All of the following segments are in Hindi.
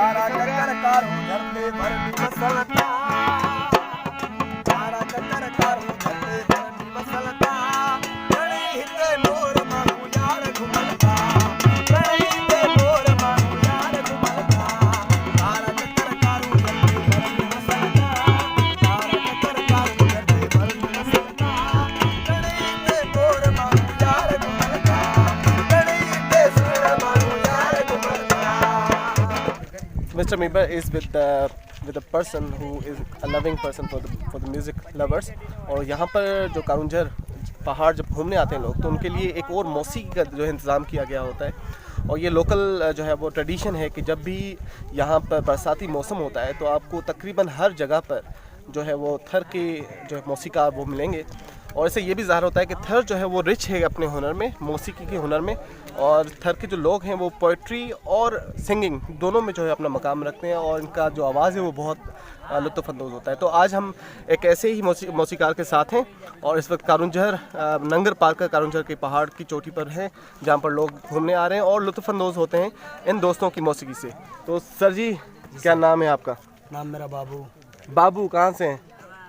तारा चक्कर कारू धरते भरनी बसलता, तारा चक्कर कारू धरते भरनी बसलता, गणे हिते मोर माहू यार घुमलता, गणे हिते मोर माहू यार घुमलता, तारा चक्कर कारू धरते भरनी बसलता, तारा चक्कर कारू धरते भरनी बसलता, गणे हिते मोर माहू यार घुमलता, गणे हिते मोर माहू यार घुमलता। Mr. Miba is with a person who is a loving person for the music lovers. और यहाँ पर जो कारुंझर पहाड़ जब घूमने आते हैं लोग तो उनके लिए एक और मौसीकी का जो है इंतज़ाम किया गया होता है। और ये लोकल जो है वो ट्रेडिशन है कि जब भी यहाँ पर बरसाती मौसम होता है तो आपको तकरीबन हर जगह पर जो है वो थर के जो है मौसीकार वो मिलेंगे। और इससे ये भी ज़ाहिर होता है कि थर जो है वो रिच है अपने हुनर में, मौसीकी के हुनर में। और थर के जो लोग हैं वो पोइट्री और सिंगिंग दोनों में जो है अपना मकाम रखते हैं और इनका जो आवाज़ है वो बहुत लुत्फ़अंदोज़ होता है। तो आज हम एक ऐसे ही मौसीकार के साथ हैं और इस वक्त कारुंझर नंगर पार्क कारुंझर के पहाड़ की चोटी पर है जहाँ पर लोग घूमने आ रहे हैं और लुत्फ़अंदोज़ होते हैं इन दोस्तों की मौसीकी से। तो सर जी क्या नाम है आपका? नाम मेरा बाबू। बाबू कहाँ से हैं?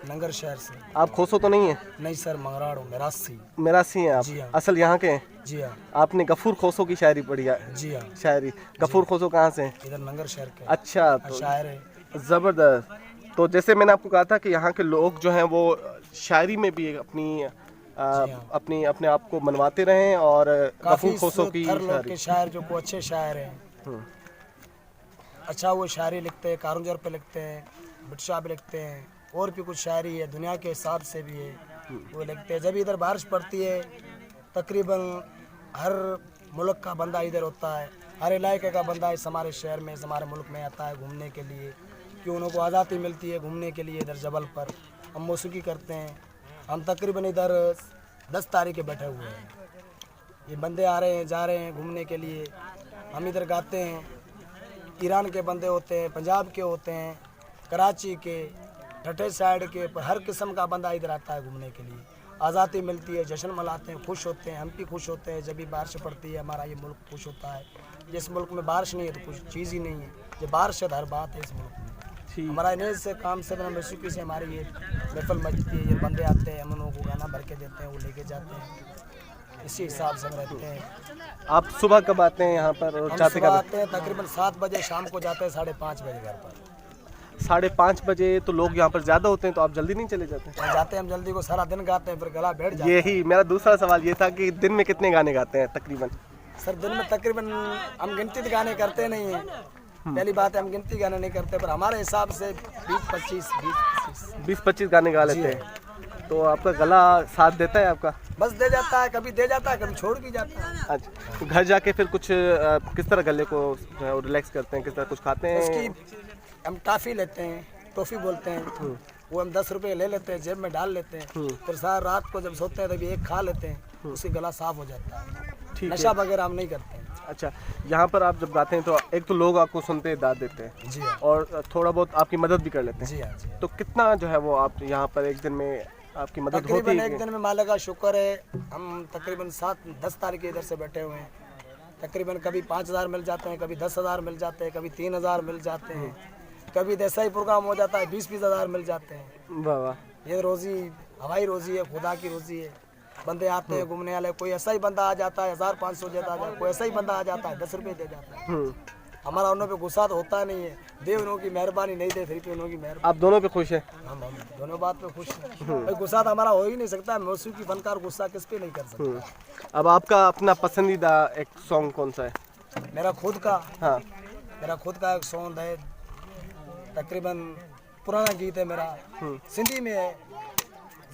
नंगर शहर से। आप खोसो तो नहीं है? नहीं सर, मंगराड़ो मेरासी। मेरासी हैं आप? जी हाँ। असल यहाँ के हैं? जी हाँ। आपने गफूर खोसो की शायरी पढ़ी है? जी हाँ। शायरी गफूर खोसो कहाँ से हैं? इधर नंगर शहर के। अच्छा, तो शायर है। ज़बरदस्त। तो जैसे मैंने आपको कहा था कि यहाँ के लोग जो हैं वो शायरी में भी अपनी अपने आप को मनवाते रहें और गफूर खोसो की के शायर जो को अच्छे शायर हैं, अच्छा वो शायरी लिखते हैं, कारुंझर पे लिखते हैं, बिटशा पे लिखते हैं, और भी कुछ शायरी है दुनिया के हिसाब से भी है वो लिखते हैं। जब इधर बारिश पड़ती है तकरीबन हर मुल्क का बंदा इधर होता है, हर इलाके का बंदा इस हमारे शहर में, इस हमारे मुल्क में आता है घूमने के लिए, कि उनको आज़ादी मिलती है घूमने के लिए। इधर जबल पर हम मौसीकी करते हैं। हम तकरीबन इधर 10 तारीख के बैठे हुए हैं। ये बंदे आ रहे हैं जा रहे हैं घूमने के लिए, हम इधर गाते हैं। ईरान के बंदे होते हैं, पंजाब के होते हैं, कराची के, ठठे साइड के, पर हर किस्म का बंदा इधर आता है घूमने के लिए। आज़ादी मिलती है, जश्न मनाते हैं, खुश होते हैं। हम भी खुश होते हैं जब भी बारिश पड़ती है, हमारा ये मुल्क खुश होता है। जिस मुल्क में बारिश नहीं है तो कुछ चीज़ ही नहीं है, जब बारिश है हर बात है इस मुल्क में। हमारा इन्हें से काम से मौसीकी से हमारी ये महफिल मचती है। ये बंदे आते हैं, हम उन को गाना भर के देते हैं, वो लेके जाते हैं। इसी हिसाब से हम रहते हैं। आप सुबह कब आते हैं यहाँ पर और जाते कब? आते हैं तकरीबन 7 बजे, शाम को जाते हैं 5:30 बजे घर पर। 5:30 बजे तो लोग यहाँ पर ज़्यादा होते हैं, तो आप जल्दी नहीं चले जाते? जाते हैं हम जल्दी को, सारा दिन गाते हैं, फिर गला बैठ जाता है। यही मेरा दूसरा सवाल ये था कि दिन में कितने गाने गाते हैं तकरीबन? सर दिन में तकरीबन हम गिनती गाने करते नहीं हैं। पहली बात है हम गिनती गाने नहीं करते, पर हमारे हिसाब से 20-25 गाने गा लेते हैं। तो आपका गला साथ देता है आपका? बस दे जाता है, कभी दे जाता है, कभी छोड़ भी जाता है। अच्छा, तो घर जाके फिर कुछ किस तरह गले को जो है रिलैक्स करते हैं, किस तरह कुछ खाते हैं? उसकी हम टॉफ़ी लेते हैं, टॉफ़ी बोलते हैं, वो हम 10 रुपये ले लेते हैं, जेब में डाल लेते हैं, फिर सारी रात को जब सोते हैं तभी एक खा लेते हैं, उससे गला साफ हो जाता है। नशा वगैरह हम नहीं करते हैं। अच्छा, यहाँ पर आप जब गाते हैं तो एक तो लोग आपको सुनते हैं, दाद देते हैं जी हाँ, और थोड़ा बहुत आपकी मदद भी कर लेते हैं। जी हाँ, जी हाँ। तो कितना जो है वो आप यहाँ पर एक दिन में आपकी मदद होती है? एक दिन में मालिक का शुक्र है, हम तकरीबन 7-10 तारीख इधर से बैठे हुए हैं। तकरीबन कभी 5,000 मिल जाते हैं, कभी 10,000 मिल जाते हैं, कभी 3,000 मिल जाते हैं, कभी ऐसा ही प्रोग्राम हो जाता है 20-20 हज़ार मिल जाते हैं। वाह वाह। ये रोज़ी हवाई रोज़ी है, खुदा की रोज़ी है। बंदे आते हैं घूमने वाले, कोई ऐसा ही बंदा आ जाता है 1,500 देता है, कोई ऐसा ही बंदा आ जाता है 10 रुपये दे जाता है। हमारा उन्हों पे गुस्सा तो होता नहीं है, दे उन्हों की मेहरबानी, नहीं दे फिर भी उन्हों की मेहरबानी। आप दोनों पे खुश हैं? हम दोनों बात पे खुश हैं। भाई गुस्सा तो हमारा हो ही नहीं सकता, मौसीकी फनकार गुस्सा किस पे नहीं कर सकता। अब आपका अपना पसंदीदा एक सॉन्ग कौन सा है? मेरा खुद का, हाँ, मेरा खुद का एक सॉन्ग है, तकरीबन पुराना गीत है मेरा, सिंधी में है।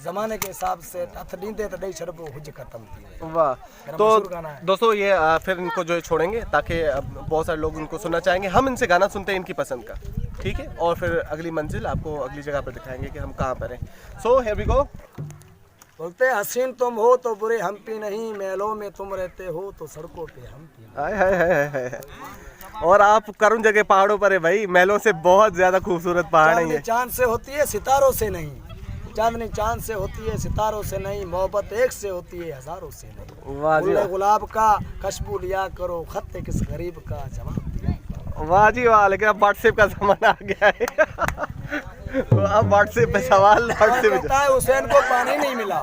ज़माने के हिसाब से नींदे तो नहीं शर्बो हुज खत्म थी। वाह। तो गाना है। दोस्तों ये फिर इनको जो है छोड़ेंगे ताकि बहुत सारे लोग इनको सुनना चाहेंगे। हम इनसे गाना सुनते हैं इनकी पसंद का, ठीक है, और फिर अगली मंजिल आपको अगली जगह पर दिखाएंगे कि हम कहाँ पर हैं। So here we go. बोलते हसीन तुम हो तो बुरे हम भी नहीं, महलों में तुम रहते हो तो सड़कों पे हम भी। हाय हाय हाय हाय। और आप कारुंझर के पहाड़ों पर है भाई, महलों से बहुत ज्यादा खूबसूरत पहाड़ है ये। चांद से होती है सितारों से नहीं, चांदनी चांद से होती है सितारों से नहीं, मोहब्बत एक से होती है हजारों से नहीं। वाह जी वाह। गुलाब का खुशबू लिया करो, खत किस गरीब का जवाब दिया करो। वाह जी वाह, लेकिन अब व्हाट्सएप का जमाना आ गया है। अब व्हाट्सएप पे सवाल, व्हाट्सएप पे कहता है हुसैन को पानी नहीं मिला,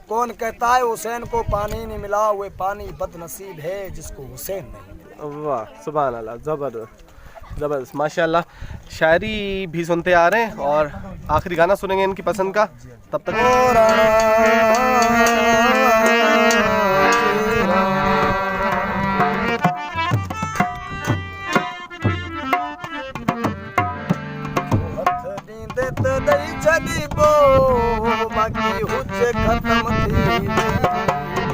कौन कहता है हुसैन को पानी नहीं मिला, वो पानी बदनसीब है जिसको हुसैन नहीं मिला। वाह सुभान अल्लाह, ज़बरदस्त ज़बरदस्त माशाल्लाह। शायरी भी सुनते आ रहे हैं और आखिरी गाना सुनेंगे इनकी पसंद का। तब तक बाकी हुज्जे खत्म थी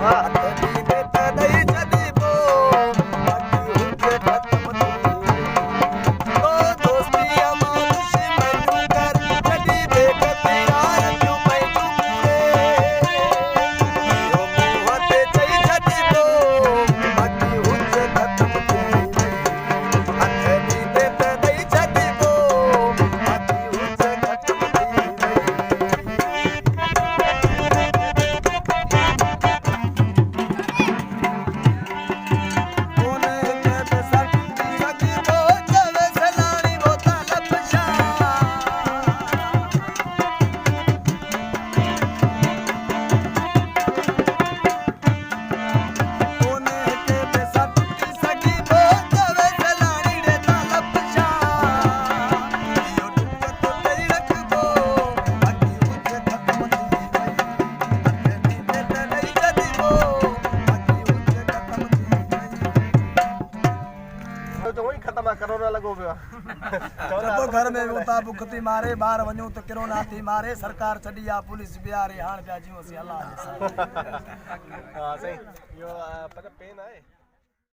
हाथ दीदे तदई जदीबो बाकी हुज्जे खत्म थी ओ दोस्ती अमानुष मैं तू कर जदीबे कते यार तू मैं तू यो मुहते चई जदीबो बाकी हुज्जे खत्म थी हाथ दीदे तदई जदीबो बाकी हुज्जे खत्म थी। तो वही खत्म करोना लगो पियो। तो घर में होता भुखती मारे बाहर वञूं त किरोना थी मारे सरकार छॾी आ पुलिस बिहारी हाण पिया जियूं असीं अलाह जे साथ। हाँ सही, यो पर पेन आहे।